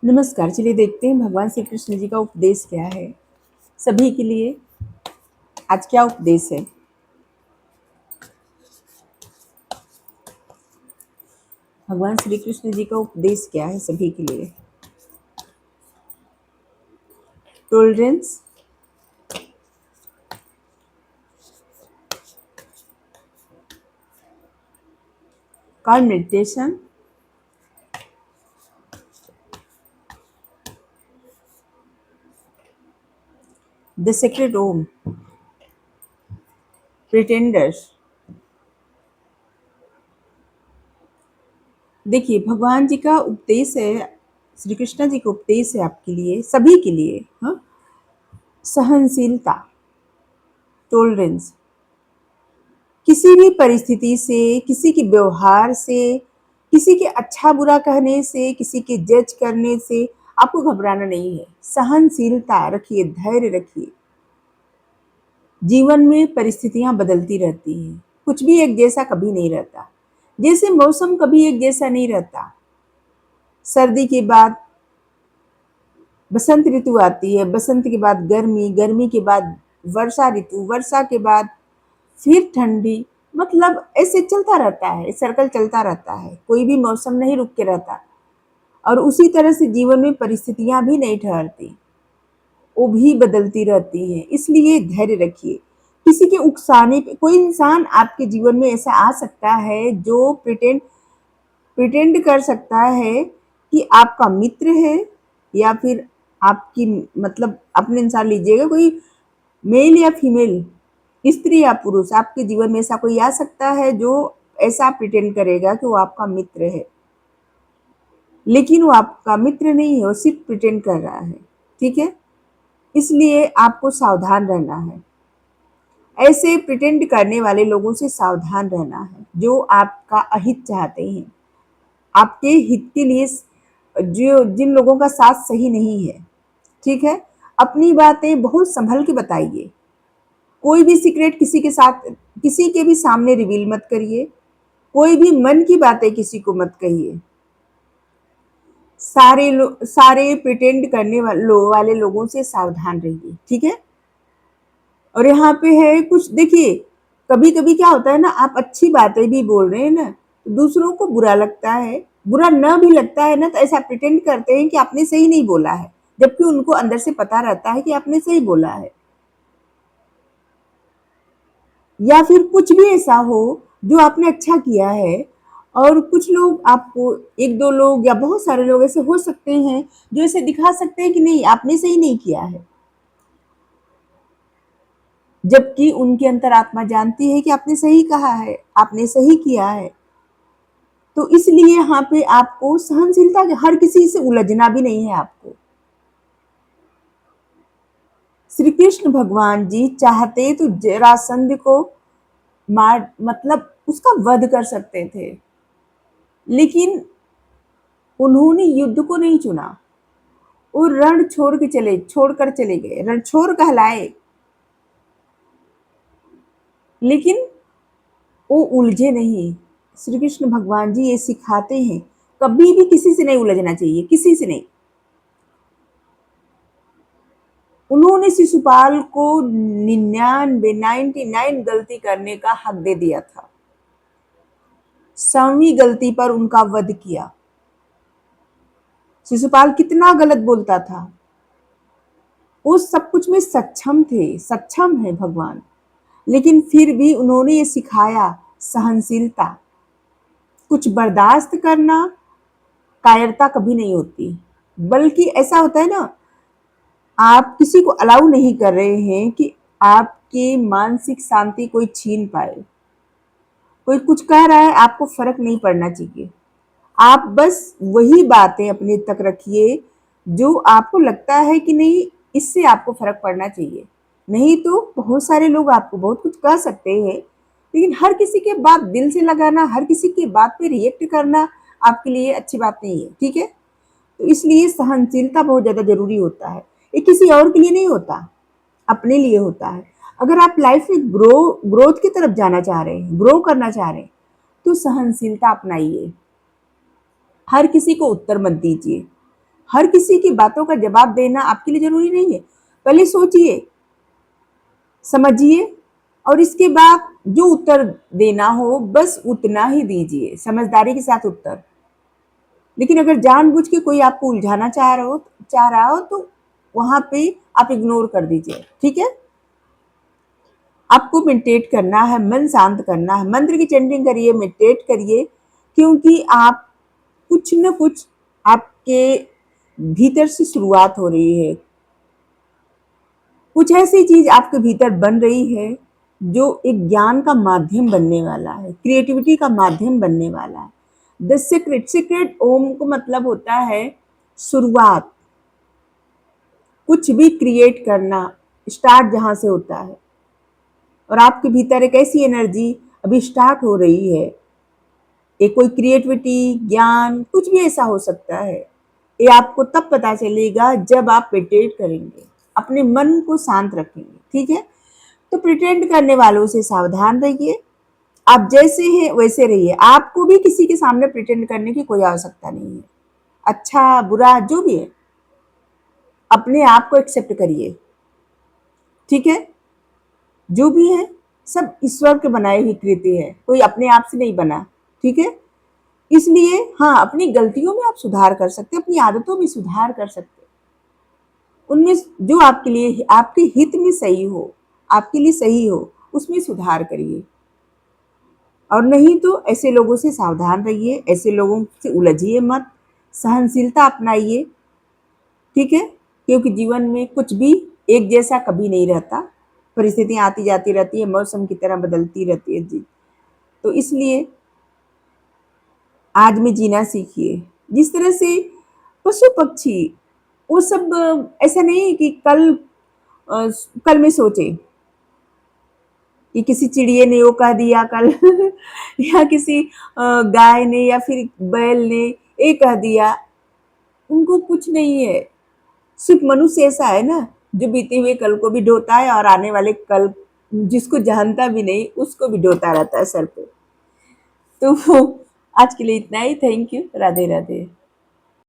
नमस्कार। चलिए देखते हैं भगवान श्री कृष्ण जी का उपदेश क्या है सभी के लिए। आज क्या उपदेश है? भगवान श्री कृष्ण जी का उपदेश क्या है सभी के लिए? Tolerance, calm meditation, the sacred Om, pretenders। देखिए, भगवान जी का उपदेश है, श्री कृष्ण जी का उपदेश है आपके लिए, सभी के लिए। हाँ, सहनशीलता, टॉलरेंस। किसी भी परिस्थिति से, किसी के व्यवहार से, किसी के अच्छा बुरा कहने से, किसी के जज करने से आपको घबराना नहीं है। सहनशीलता रखिए, धैर्य रखिए। जीवन में परिस्थितियां बदलती रहती हैं, कुछ भी एक जैसा कभी नहीं रहता। जैसे मौसम कभी एक जैसा नहीं रहता। सर्दी के बाद बसंत ऋतु आती है, बसंत के बाद गर्मी, गर्मी के बाद वर्षा ऋतु, वर्षा के बाद फिर ठंडी। मतलब ऐसे चलता रहता है, सर्कल चलता रहता है। कोई भी मौसम नहीं रुक के रहता। और उसी तरह से जीवन में परिस्थितियां भी नहीं ठहरती, वो भी बदलती रहती हैं। इसलिए धैर्य रखिए। किसी के उकसाने पे कोई इंसान आपके जीवन में ऐसा आ सकता है जो प्रिटेंड कर सकता है कि आपका मित्र है, या फिर आपकी, मतलब अपने इंसान लीजिएगा, कोई मेल या फीमेल, स्त्री या पुरुष, आपके जीवन में ऐसा कोई आ सकता है जो ऐसा प्रिटेंड करेगा कि वो आपका मित्र है, लेकिन वो आपका मित्र नहीं है, वो सिर्फ प्रिटेंड कर रहा है। ठीक है, इसलिए आपको सावधान रहना है। ऐसे प्रिटेंड करने वाले लोगों से सावधान रहना है, जो आपका अहित चाहते हैं, आपके हित के लिए, जो जिन लोगों का साथ सही नहीं है। ठीक है, अपनी बातें बहुत संभल के बताइए। कोई भी सीक्रेट किसी के साथ, किसी के भी सामने रिवील मत करिए। कोई भी मन की बातें किसी को मत कहिए। सारे प्रिटेंड करने वाले लोगों से सावधान रहिए। ठीक है, और यहाँ पे है कुछ, देखिए कभी कभी क्या होता है ना, आप अच्छी बातें भी बोल रहे हैं ना, तो दूसरों को बुरा लगता है। बुरा न भी लगता है ना, तो ऐसा प्रिटेंड करते हैं कि आपने सही नहीं बोला है, जबकि उनको अंदर से पता रहता है कि आपने सही बोला है। या फिर कुछ भी ऐसा हो जो आपने अच्छा किया है, और कुछ लोग आपको, एक दो लोग या बहुत सारे लोग ऐसे हो सकते हैं जो ऐसे दिखा सकते हैं कि नहीं, आपने सही नहीं किया है, जबकि उनकी अंतरात्मा जानती है कि आपने सही कहा है, आपने सही किया है। तो इसलिए यहाँ पे आपको सहनशीलता, हर किसी से उलझना भी नहीं है आपको। श्री कृष्ण भगवान जी चाहते तो जरासंध को मार, मतलब उसका वध कर सकते थे, लेकिन उन्होंने युद्ध को नहीं चुना। वो रण छोड़कर चले गए, रणछोड़ कहलाए, लेकिन वो उलझे नहीं। श्री कृष्ण भगवान जी ये सिखाते हैं, कभी भी किसी से नहीं उलझना चाहिए, किसी से नहीं। उन्होंने शिशुपाल को 99 गलती करने का हक दे दिया था, 100वीं गलती पर उनका वध किया। शिशुपाल कितना गलत बोलता था, वो सब कुछ में सक्षम थे, सक्षम है भगवान, लेकिन फिर भी उन्होंने ये सिखाया, सहनशीलता, कुछ बर्दाश्त करना। कायरता कभी नहीं होती, बल्कि ऐसा होता है ना, आप किसी को अलाउ नहीं कर रहे हैं कि आपकी मानसिक शांति कोई छीन पाए। कोई कुछ कह रहा है, आपको फर्क नहीं पड़ना चाहिए। आप बस वही बातें अपने तक रखिए जो आपको लगता है कि नहीं, इससे आपको फर्क पड़ना चाहिए। नहीं तो बहुत सारे लोग आपको बहुत कुछ कह सकते हैं, लेकिन हर किसी के बात दिल से लगाना, हर किसी की बात पे रिएक्ट करना आपके लिए अच्छी बात नहीं है। ठीक है, तो इसलिए सहनशीलता बहुत ज़्यादा ज़रूरी होता है। ये किसी और के लिए नहीं होता, अपने लिए होता है। अगर आप लाइफ में ग्रोथ की तरफ जाना चाह रहे हैं, ग्रो करना चाह रहे हैं, तो सहनशीलता अपनाइए। हर किसी को उत्तर मत दीजिए। हर किसी की बातों का जवाब देना आपके लिए ज़रूरी नहीं है। पहले सोचिए, समझिए और इसके बाद जो उत्तर देना हो बस उतना ही दीजिए, समझदारी के साथ उत्तर। लेकिन अगर जानबूझ के कोई आपको उलझाना चाह रहा हो तो वहाँ पे आप इग्नोर कर दीजिए, ठीक है? आपको मेडिटेट करना है, मन शांत करना है, मंत्र की चैंटिंग करिए, मेडिटेट करिए, क्योंकि आप कुछ न कुछ आपके भीतर से शुरुआत हो रही है। कुछ ऐसी चीज आपके भीतर बन रही है जो एक ज्ञान का माध्यम बनने वाला है, क्रिएटिविटी का माध्यम बनने वाला है। द सीक्रेट ओम को मतलब होता है शुरुआत, कुछ भी क्रिएट करना स्टार्ट जहां से होता है। और आपके भीतर एक ऐसी एनर्जी अभी स्टार्ट हो रही है, एक कोई क्रिएटिविटी, ज्ञान, कुछ भी ऐसा हो सकता है। ये आपको तब पता चलेगा जब आप मेडिटेट करेंगे, अपने मन को शांत रखेंगे, ठीक है? तो प्रिटेंड करने वालों से सावधान रहिए। आप जैसे हैं वैसे रहिए। आपको भी किसी के सामने प्रिटेंड करने की कोई आवश्यकता नहीं है। अच्छा बुरा जो भी है, अपने आप को एक्सेप्ट करिए, ठीक है? जो भी है सब ईश्वर के बनाई हुई कृति है, कोई अपने आप से नहीं बना, ठीक है? इसलिए हाँ, अपनी गलतियों में आप सुधार कर सकते, अपनी आदतों में सुधार कर सकते, उनमें जो आपके लिए, आपके हित में सही हो, आपके लिए सही हो, उसमें सुधार करिए। और नहीं तो ऐसे लोगों से सावधान रहिए, ऐसे लोगों से उलझिए मत, सहनशीलता अपनाइए, ठीक है? क्योंकि जीवन में कुछ भी एक जैसा कभी नहीं रहता, परिस्थितियां आती जाती रहती है, मौसम की तरह बदलती रहती है जी। तो इसलिए आज में जीना सीखिए। जिस तरह से पशु पक्षी, वो सब ऐसा नहीं है कि कल में सोचे कि किसी चिड़िए ने वो कह दिया कल या किसी गाय ने या फिर बैल ने ये कह दिया, उनको कुछ नहीं है। सिर्फ मनुष्य ऐसा है ना जो बीते हुए कल को भी ढोता है और आने वाले कल जिसको जानता भी नहीं उसको भी ढोता रहता है सर पे। तो आज के लिए इतना ही। Thank you. राधे राधे।